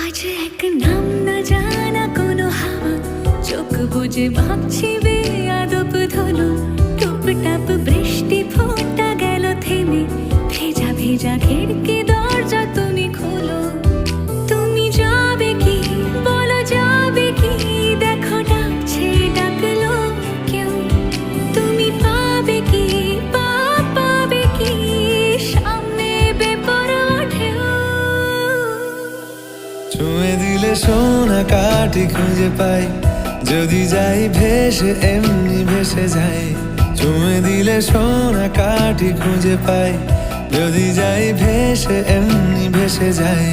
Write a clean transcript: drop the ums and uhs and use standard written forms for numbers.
আজ এক নাম না জানা কোনো হাওয়া চোখ বুঝে ভাবছি বেয়াদব ধনু টুপটাপ বৃষ্টি ফোঁটা গেল থেমে ভেজা ভেজা খিড়কি দরজা তুমি খোলো তুমি যাবে কি বলো যাবে কি দেখো ডাকছে ডাকলো কেউ তুমি পাবে কি পাবে কি সামনে বেপরোয়া ঢেউ ছুঁয়ে দিলে সোনা কাঠি খুঁজে পাই যদি যাই ভেসে এমনি ভেসে যাই ছুঁয়ে দিলে সোনা কাঠি খুঁজে পাই যদি যাই ভেসে এমনি ভেসে যাই